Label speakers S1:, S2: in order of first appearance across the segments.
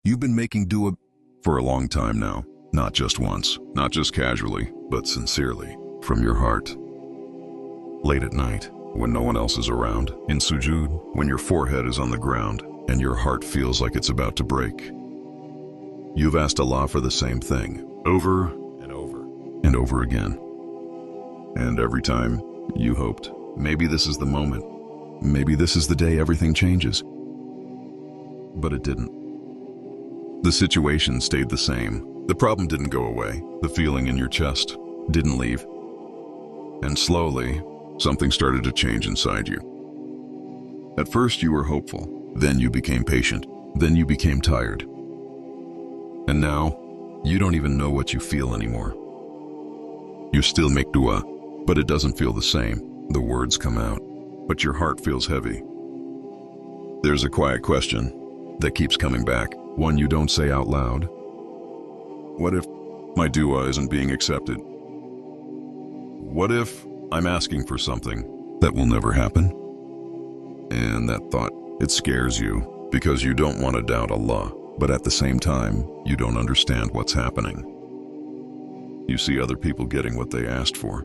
S1: You've been making dua for a long time now. Not just once, not just casually, but sincerely, from your heart. Late at night, when no one else is around, in sujood, when your forehead is on the ground and your heart feels like it's about to break. You've asked Allah for the same thing, over and over and over again. And every time, you hoped, maybe this is the moment. Maybe this is the day everything changes. But it didn't. The situation stayed the same. The problem didn't go away. The feeling in your chest didn't leave. And slowly, something started to change inside you. At first you were hopeful, then you became patient, then you became tired. And now, you don't even know what you feel anymore. You still make dua, but it doesn't feel the same. The words come out, but your heart feels heavy. There's a quiet question that keeps coming back, one you don't say out loud. What if my dua isn't being accepted? What if I'm asking for something that will never happen? And that thought, it scares you because you don't want to doubt Allah, but at the same time, you don't understand what's happening. You see other people getting what they asked for,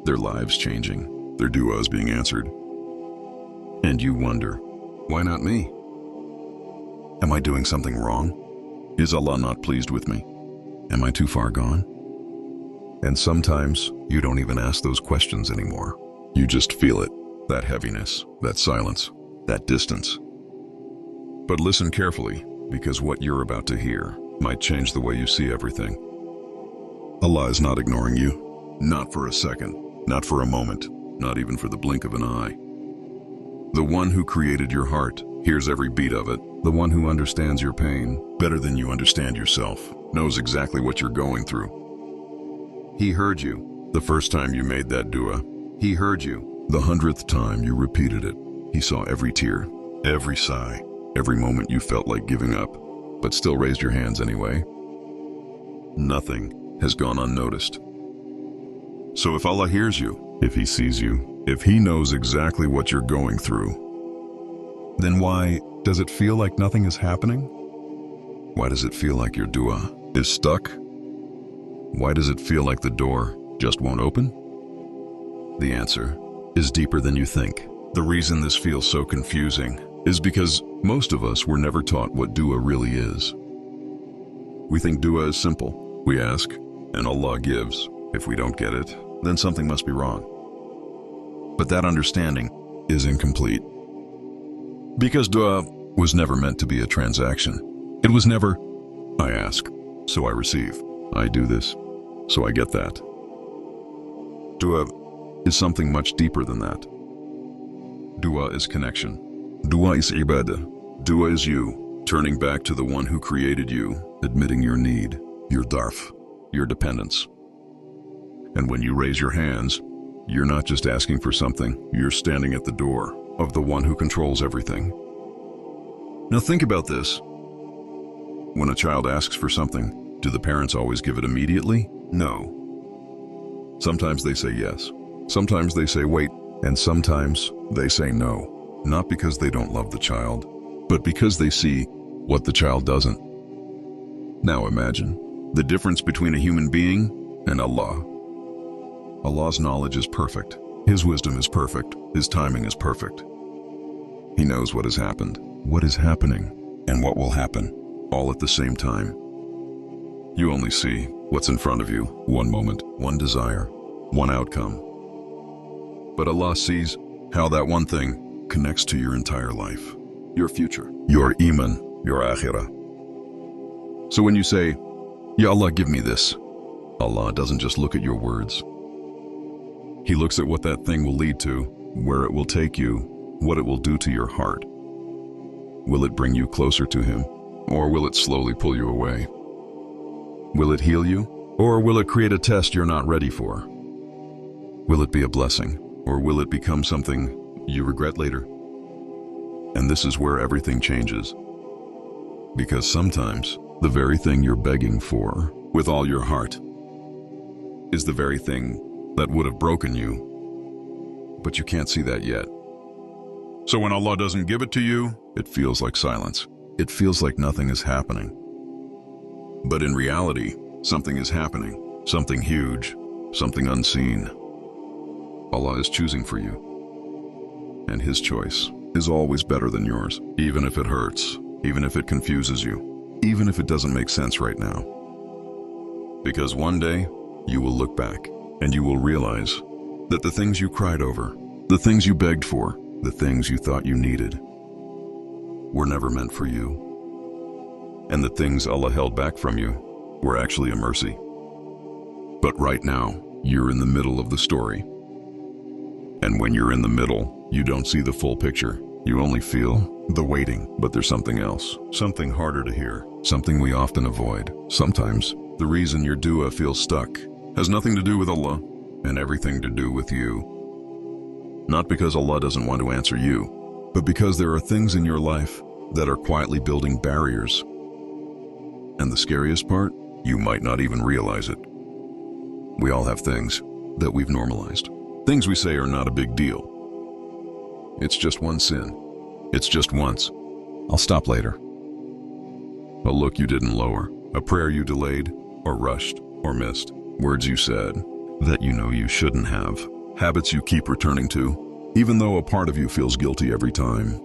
S1: their lives changing, their duas being answered. And you wonder, why not me? Am I doing something wrong? Is Allah not pleased with me? Am I too far gone? And sometimes you don't even ask those questions anymore. You just feel it, that heaviness, that silence, that distance. But listen carefully, because what you're about to hear might change the way you see everything. Allah is not ignoring you, not for a second, not for a moment, not even for the blink of an eye. The one who created your heart hears every beat of it. The one who understands your pain better than you understand yourself, knows exactly what you're going through. He heard you the first time you made that dua. He heard you the 100th time you repeated it. He saw every tear, every sigh, every moment you felt like giving up, but still raised your hands anyway. Nothing has gone unnoticed. So if Allah hears you, if He sees you, if He knows exactly what you're going through, then why does it feel like nothing is happening? Why does it feel like your dua is stuck? Why does it feel like the door just won't open? The answer is deeper than you think. The reason this feels so confusing is because most of us were never taught what dua really is. We think dua is simple. We ask, and Allah gives. If we don't get it, then something must be wrong. But that understanding is incomplete. Because dua was never meant to be a transaction. It was never, I ask, so I receive. I do this, so I get that. Dua is something much deeper than that. Dua is connection. Dua is ibadah. Dua is you, turning back to the one who created you, admitting your need, your darf, your dependence. And when you raise your hands, you're not just asking for something, you're standing at the door of the one who controls everything. Now think about this. When a child asks for something, do the parents always give it immediately? No. Sometimes they say yes. Sometimes they say wait. And sometimes they say no. Not because they don't love the child, but because they see what the child doesn't. Now imagine the difference between a human being and Allah. Allah's knowledge is perfect. His wisdom is perfect. His timing is perfect. He knows what has happened, what is happening, and what will happen, all at the same time. You only see what's in front of you, one moment, one desire, one outcome. But Allah sees how that one thing connects to your entire life, your future, your iman, your akhirah. So when you say, Ya Allah, give me this, Allah doesn't just look at your words. He looks at what that thing will lead to, where it will take you, what it will do to your heart. Will it bring you closer to Him, or will it slowly pull you away? Will it heal you, or will it create a test you're not ready for? Will it be a blessing, or will it become something you regret later? And this is where everything changes. Because sometimes the very thing you're begging for with all your heart is the very thing that would have broken you, but you can't see that yet. So when Allah doesn't give it to you, it feels like silence. it feels like nothing is happening. But in reality, something is happening, something huge, something unseen. Allah is choosing for you, and His choice is always better than yours, even if it hurts, even if it confuses you, even if it doesn't make sense right now. Because one day, you will look back, and you will realize that the things you cried over, the things you begged for, the things you thought you needed, were never meant for you. And the things Allah held back from you were actually a mercy. But right now, you're in the middle of the story. And when you're in the middle, you don't see the full picture. You only feel the waiting. But there's something else, something harder to hear, something we often avoid. Sometimes, the reason your dua feels stuck has nothing to do with Allah and everything to do with you. Not because Allah doesn't want to answer you, but because there are things in your life that are quietly building barriers. And the scariest part, you might not even realize it. We all have things that we've normalized. Things we say are not a big deal. It's just one sin. It's just once. I'll stop later. A look you didn't lower, a prayer you delayed, or rushed, or missed, words you said that you know you shouldn't have, habits you keep returning to, even though a part of you feels guilty every time.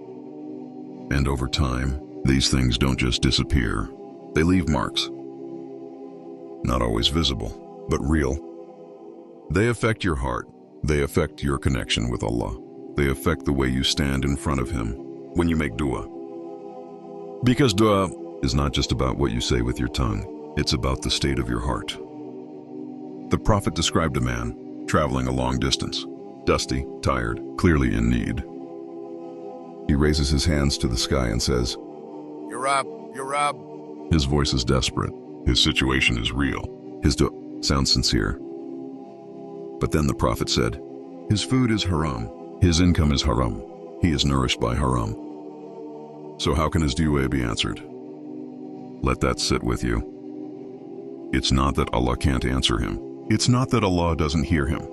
S1: And over time, these things don't just disappear. They leave marks. Not always visible, but real. They affect your heart. They affect your connection with Allah. They affect the way you stand in front of Him when you make dua. Because dua is not just about what you say with your tongue. It's about the state of your heart. The Prophet described a man traveling a long distance, dusty, tired, clearly in need. He raises his hands to the sky and says, "Ya Rab, Ya Rab." His voice is desperate. His situation is real. His dua sounds sincere. But then the Prophet said, his food is haram. His income is haram. He is nourished by haram. So how can his dua be answered? Let that sit with you. It's not that Allah can't answer him. It's not that Allah doesn't hear him.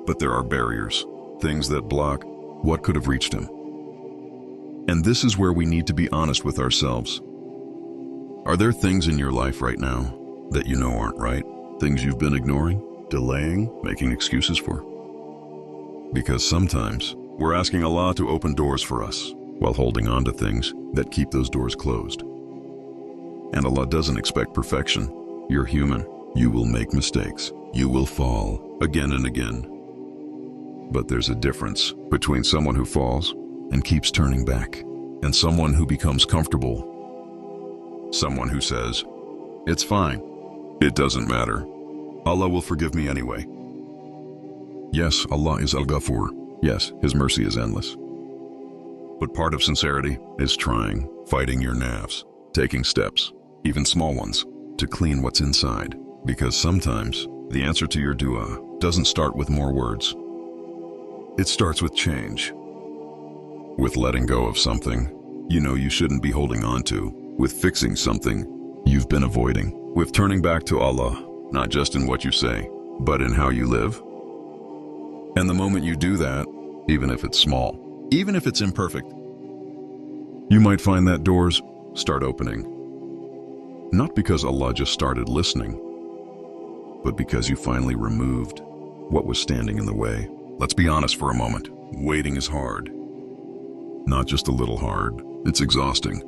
S1: But there are barriers, things that block what could have reached him. And this is where we need to be honest with ourselves. Are there things in your life right now that you know aren't right? Things you've been ignoring, delaying, making excuses for? Because sometimes we're asking Allah to open doors for us while holding on to things that keep those doors closed. And Allah doesn't expect perfection. You're human. You will make mistakes. You will fall again and again. But there's a difference between someone who falls and keeps turning back and someone who becomes comfortable. Someone who says, "It's fine. It doesn't matter. Allah will forgive me anyway." Yes, Allah is Al-Ghafur. Yes, His mercy is endless. But part of sincerity is trying, fighting your nafs, taking steps, even small ones, to clean what's inside. Because sometimes the answer to your dua doesn't start with more words. It starts with change. With letting go of something you know you shouldn't be holding on to. With fixing something you've been avoiding. With turning back to Allah, not just in what you say, but in how you live. And the moment you do that, even if it's small, even if it's imperfect, you might find that doors start opening. Not because Allah just started listening, but because you finally removed what was standing in the way. Let's be honest for a moment. Waiting is hard. Not just a little hard, it's exhausting.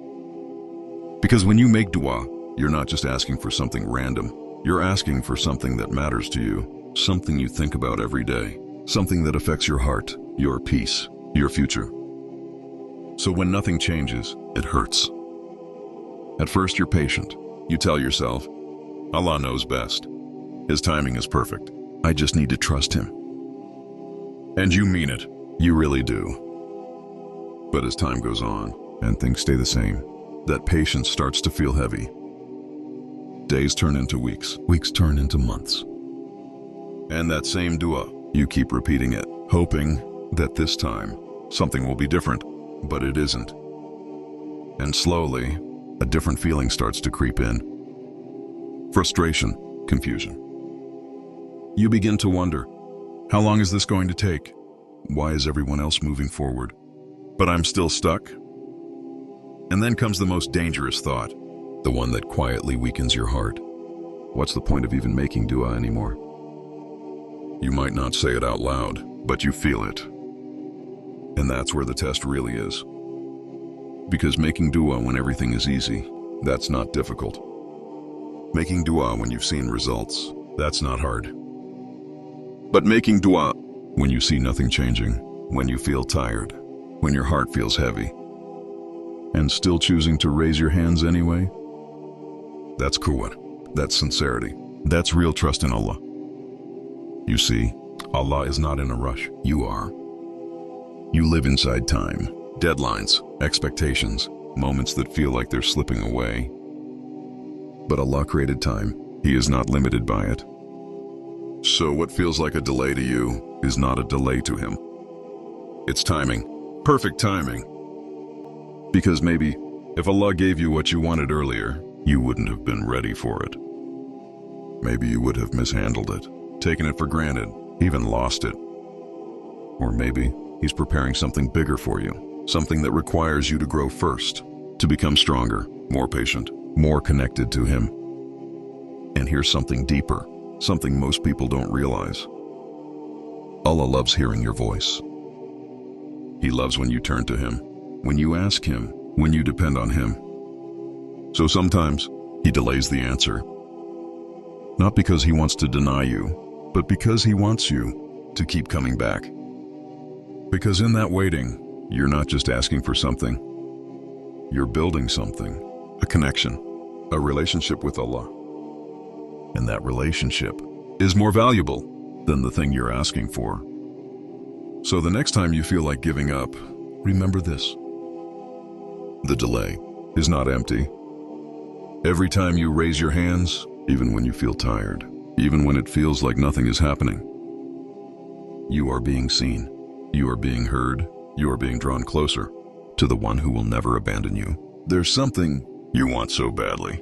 S1: Because when you make dua, you're not just asking for something random. You're asking for something that matters to you, something you think about every day, something that affects your heart, your peace, your future. So when nothing changes, it hurts. At first you're patient. You tell yourself, Allah knows best. His timing is perfect. I just need to trust Him. And you mean it. You really do. But as time goes on and things stay the same, that patience starts to feel heavy. Days turn into weeks. Weeks turn into months. And that same dua, you keep repeating it, hoping that this time something will be different, but it isn't. And slowly, a different feeling starts to creep in. Frustration, confusion. You begin to wonder, how long is this going to take? Why is everyone else moving forward, but I'm still stuck? And then comes the most dangerous thought, the one that quietly weakens your heart. What's the point of even making dua anymore? You might not say it out loud, but you feel it. And that's where the test really is. Because making dua when everything is easy, that's not difficult. Making dua when you've seen results, that's not hard. But making dua when you see nothing changing, when you feel tired, when your heart feels heavy, and still choosing to raise your hands anyway, that's quwwat, that's sincerity, that's real trust in Allah. You see, Allah is not in a rush, you are. You live inside time, deadlines, expectations, moments that feel like they're slipping away. But Allah created time. He is not limited by it. So what feels like a delay to you is not a delay to Him. It's timing, perfect timing. Because maybe if Allah gave you what you wanted earlier, you wouldn't have been ready for it. Maybe you would have mishandled it, taken it for granted, even lost it. Or maybe He's preparing something bigger for you, something that requires you to grow first, to become stronger, more patient, more connected to Him. And here's something deeper, something most people don't realize. Allah loves hearing your voice. He loves when you turn to Him, when you ask Him, when you depend on Him. So sometimes He delays the answer, not because He wants to deny you, but because He wants you to keep coming back. Because in that waiting, you're not just asking for something, you're building something. A connection, a relationship with Allah. And that relationship is more valuable than the thing you're asking for. So the next time you feel like giving up, remember this. The delay is not empty. Every time you raise your hands, even when you feel tired, even when it feels like nothing is happening, you are being seen, you are being heard, you are being drawn closer to the one who will never abandon you. There's something you want so badly.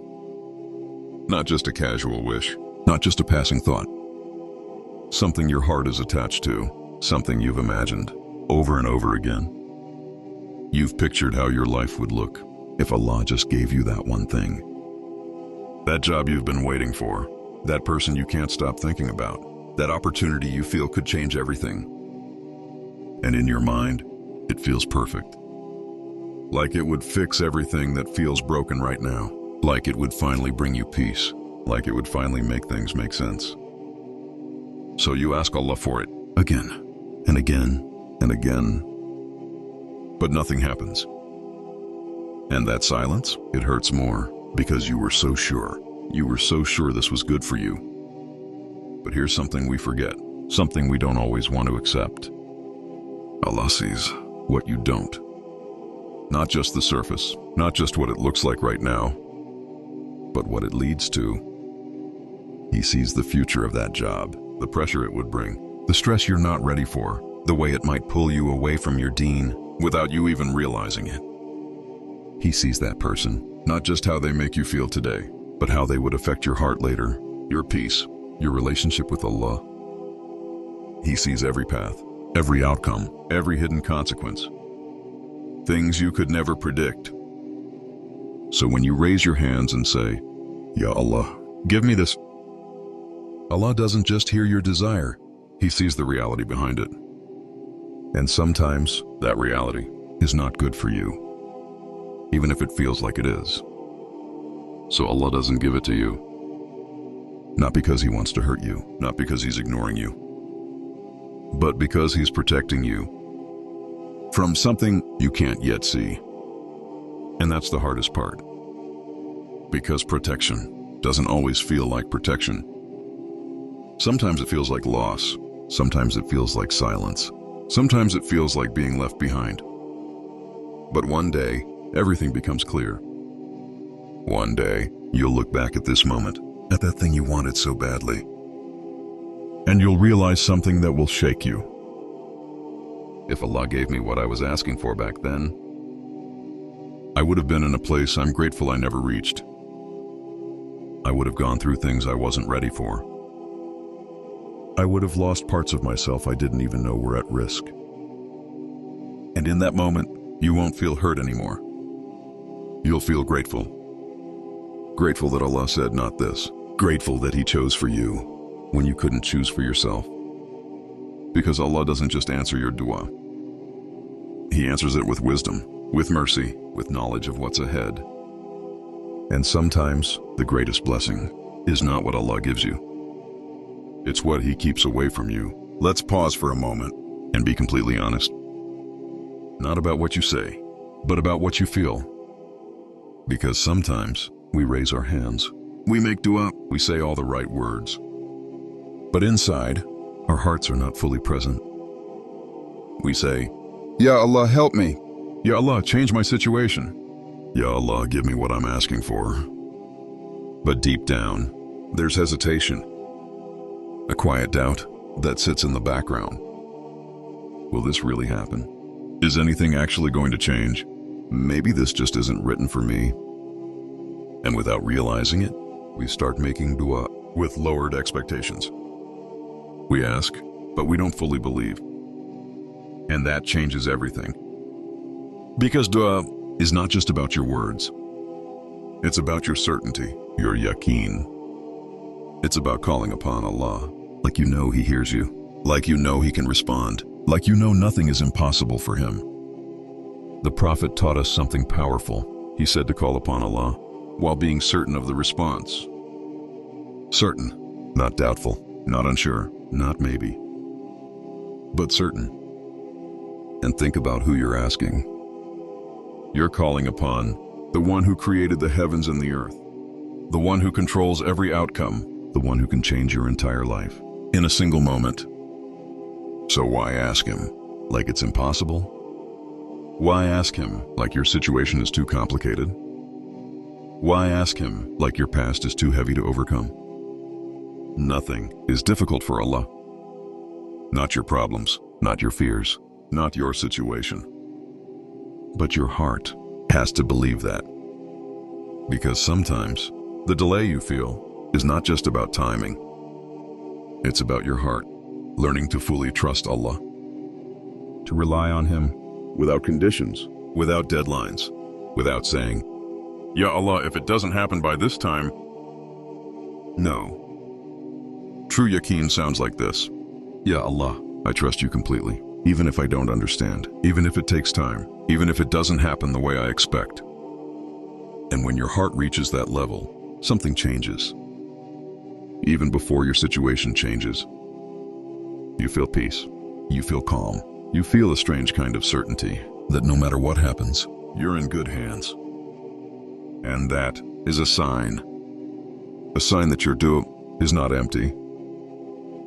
S1: Not just a casual wish, not just a passing thought. Something your heart is attached to, something you've imagined over and over again. You've pictured how your life would look if Allah just gave you that one thing. That job you've been waiting for, that person you can't stop thinking about, that opportunity you feel could change everything. And in your mind, it feels perfect. Like it would fix everything that feels broken right now. Like it would finally bring you peace. Like it would finally make things make sense. So you ask Allah for it again and again and again. But nothing happens. And that silence, it hurts more because you were so sure. You were so sure this was good for you. But here's something we forget, something we don't always want to accept. Allah sees what you don't. Not just the surface, not just what it looks like right now, but what it leads to. He sees the future of that job, the pressure it would bring, the stress you're not ready for, the way it might pull you away from your deen without you even realizing it. He sees that person, not just how they make you feel today, but how they would affect your heart later, your peace, your relationship with Allah. He sees every path, every outcome, every hidden consequence. Things you could never predict. So when you raise your hands and say, Ya Allah, give me this, Allah doesn't just hear your desire, He sees the reality behind it. And sometimes that reality is not good for you, even if it feels like it is. So Allah doesn't give it to you. Not because He wants to hurt you, not because He's ignoring you, but because He's protecting you from something you can't yet see. And that's the hardest part. Because protection doesn't always feel like protection. Sometimes it feels like loss. Sometimes it feels like silence. Sometimes it feels like being left behind. But one day, everything becomes clear. One day, you'll look back at this moment, at that thing you wanted so badly, and you'll realize something that will shake you. If Allah gave me what I was asking for back then, I would have been in a place I'm grateful I never reached. I would have gone through things I wasn't ready for. I would have lost parts of myself I didn't even know were at risk. And in that moment, you won't feel hurt anymore. You'll feel grateful. Grateful that Allah said not this. Grateful that He chose for you when you couldn't choose for yourself. Because Allah doesn't just answer your dua. He answers it with wisdom, with mercy, with knowledge of what's ahead. And sometimes the greatest blessing is not what Allah gives you. It's what He keeps away from you. Let's pause for a moment and be completely honest. Not about what you say, but about what you feel. Because sometimes we raise our hands, we make dua, we say all the right words. But inside, our hearts are not fully present. We say, Ya Allah, help me. Ya Allah, change my situation. Ya Allah, give me what I'm asking for. But deep down, there's hesitation, a quiet doubt that sits in the background. Will this really happen? Is anything actually going to change? Maybe this just isn't written for me. And without realizing it, we start making dua with lowered expectations. We ask, but we don't fully believe. And that changes everything. Because dua is not just about your words. It's about your certainty, your yaqeen. It's about calling upon Allah, like you know He hears you, like you know He can respond, like you know nothing is impossible for Him. The Prophet taught us something powerful. He said to call upon Allah while being certain of the response. Certain, not doubtful, not unsure, not maybe, but certain. And think about who you're asking. You're calling upon the one who created the heavens and the earth, the one who controls every outcome, the one who can change your entire life in a single moment. So why ask Him like it's impossible? Why ask Him like your situation is too complicated? Why ask Him like your past is too heavy to overcome? Nothing is difficult for Allah. Not your problems, not your fears, not your situation. But your heart has to believe that. Because sometimes the delay you feel is not just about timing. It's about your heart learning to fully trust Allah, to rely on Him without conditions, without deadlines, without saying, Ya Allah, if it doesn't happen by this time. No. True yaqeen sounds like this. Ya Allah, I trust you completely, even if I don't understand, even if it takes time, even if it doesn't happen the way I expect. And when your heart reaches that level, something changes. Even before your situation changes. You feel peace. You feel calm. You feel a strange kind of certainty that no matter what happens, you're in good hands. And that is a sign that your dua is not empty.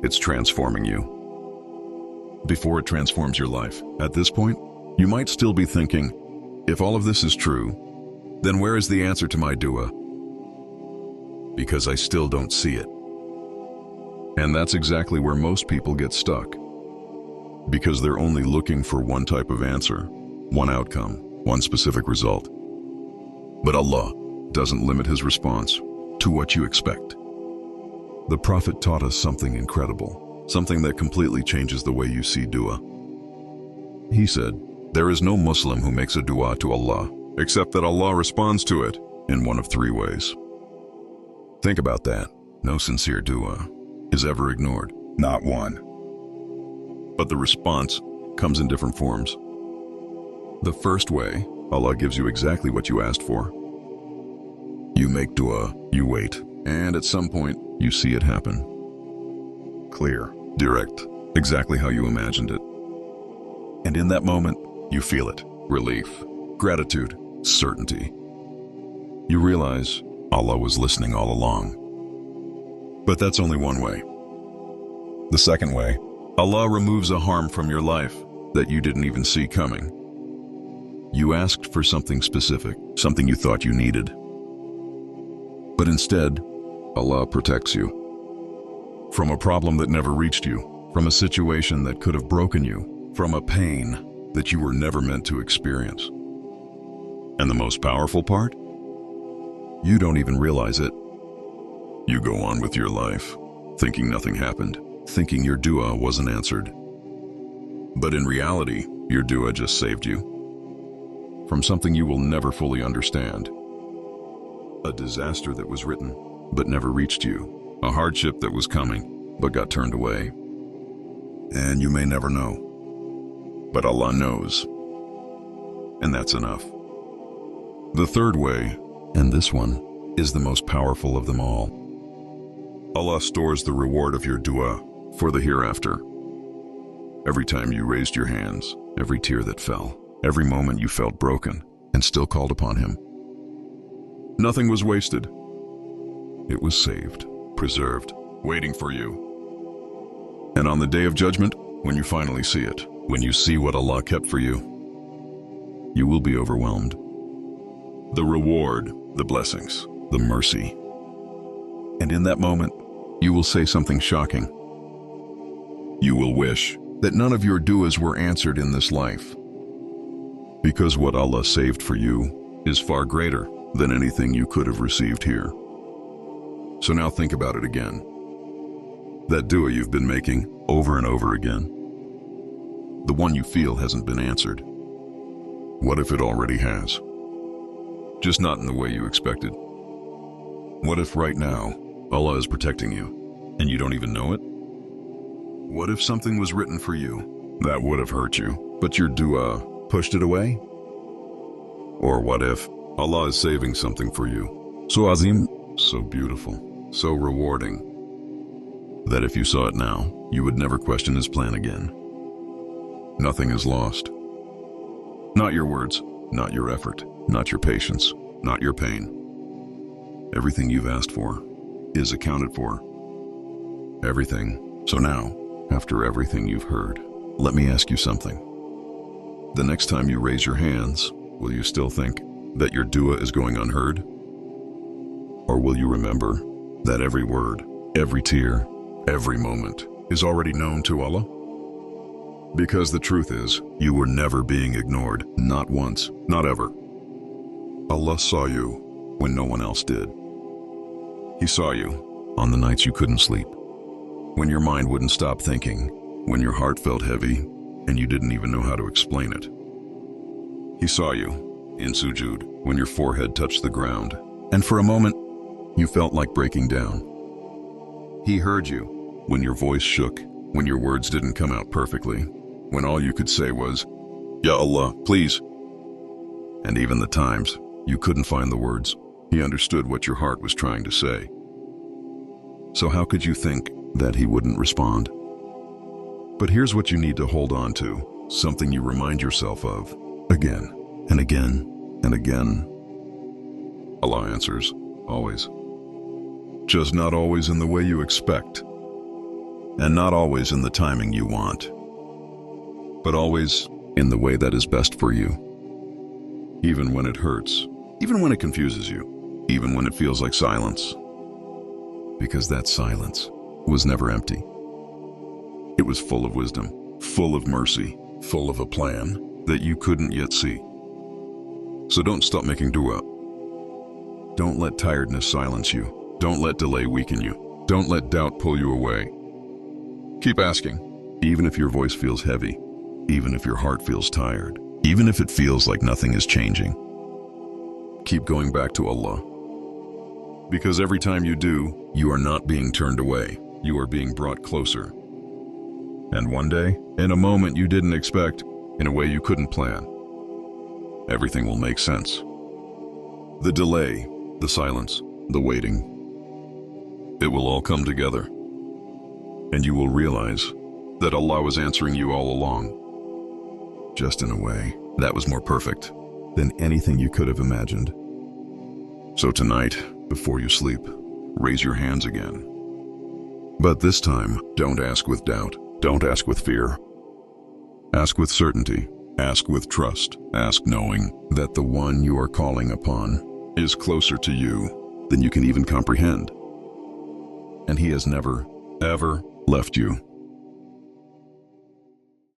S1: It's transforming you. Before it transforms your life, at this point, you might still be thinking, if all of this is true, then where is the answer to my dua? Because I still don't see it. And that's exactly where most people get stuck. Because they're only looking for one type of answer, one outcome, one specific result. But Allah doesn't limit His response to what you expect. The Prophet taught us something incredible, something that completely changes the way you see dua. He said, there is no Muslim who makes a dua to Allah, except that Allah responds to it in one of three ways. Think about that. No sincere dua is ever ignored, not one. But the response comes in different forms. The first way, Allah gives you exactly what you asked for. You make dua, you wait, and at some point, you see it happen. Clear, direct, exactly how you imagined it. And in that moment, you feel it. Relief, gratitude, certainty. You realize Allah was listening all along. But that's only one way. The second way, Allah removes a harm from your life that you didn't even see coming. You asked for something specific, something you thought you needed. But instead, Allah protects you. From a problem that never reached you, from a situation that could have broken you, from a pain that you were never meant to experience. And the most powerful part? You don't even realize it. You go on with your life, thinking nothing happened, thinking your dua wasn't answered. But in reality, your dua just saved you from something you will never fully understand. A disaster that was written, but never reached you. A hardship that was coming, but got turned away. And you may never know. But Allah knows. And that's enough. The third way, and this one, is the most powerful of them all. Allah stores the reward of your dua for the hereafter. Every time you raised your hands, every tear that fell, every moment you felt broken and still called upon Him. Nothing was wasted. It was saved, preserved, waiting for you. And on the day of judgment, when you finally see it, when you see what Allah kept for you, you will be overwhelmed. The reward, the blessings, the mercy. And in that moment, you will say something shocking. You will wish that none of your du'as were answered in this life, because what Allah saved for you is far greater than anything you could have received here. So now think about it again. That dua you've been making over and over again, the one you feel hasn't been answered. What if it already has? Just not in the way you expected. What if right now Allah is protecting you and you don't even know it? What if something was written for you that would have hurt you, but your dua pushed it away? Or what if Allah is saving something for you so azim, so beautiful, so rewarding, that if you saw it now, you would never question His plan again? Nothing is lost. Not your words, not your effort, not your patience, not your pain. Everything you've asked for is accounted for. Everything. So now, after everything you've heard, let me ask you something. The next time you raise your hands, will you still think that your dua is going unheard? Or will you remember that every word, every tear, every moment is already known to Allah? Because the truth is, you were never being ignored, not once, not ever. Allah saw you when no one else did. He saw you on the nights you couldn't sleep, when your mind wouldn't stop thinking, when your heart felt heavy and you didn't even know how to explain it. He saw you in sujud when your forehead touched the ground, and for a moment, you felt like breaking down. He heard you when your voice shook, when your words didn't come out perfectly, when all you could say was, Ya Allah, please. And even the times you couldn't find the words, He understood what your heart was trying to say. So how could you think that He wouldn't respond? But here's what you need to hold on to, something you remind yourself of again and again and again. Allah answers, always. Just not always in the way you expect, and not always in the timing you want, but always in the way that is best for you. Even when it hurts, even when it confuses you, even when it feels like silence. Because that silence was never empty. It was full of wisdom, full of mercy, full of a plan that you couldn't yet see. So don't stop making dua. Don't let tiredness silence you. Don't let delay weaken you. Don't let doubt pull you away. Keep asking, even if your voice feels heavy, even if your heart feels tired, even if it feels like nothing is changing. Keep going back to Allah. Because every time you do, you are not being turned away. You are being brought closer. And one day, in a moment you didn't expect, in a way you couldn't plan, everything will make sense. The delay, the silence, the waiting, it will all come together. And you will realize that Allah was answering you all along, just in a way that was more perfect than anything you could have imagined. So tonight, before you sleep, raise your hands again. But this time, don't ask with doubt. Don't ask with fear. Ask with certainty. Ask with trust. Ask knowing that the one you are calling upon is closer to you than you can even comprehend. And He has never, ever left you.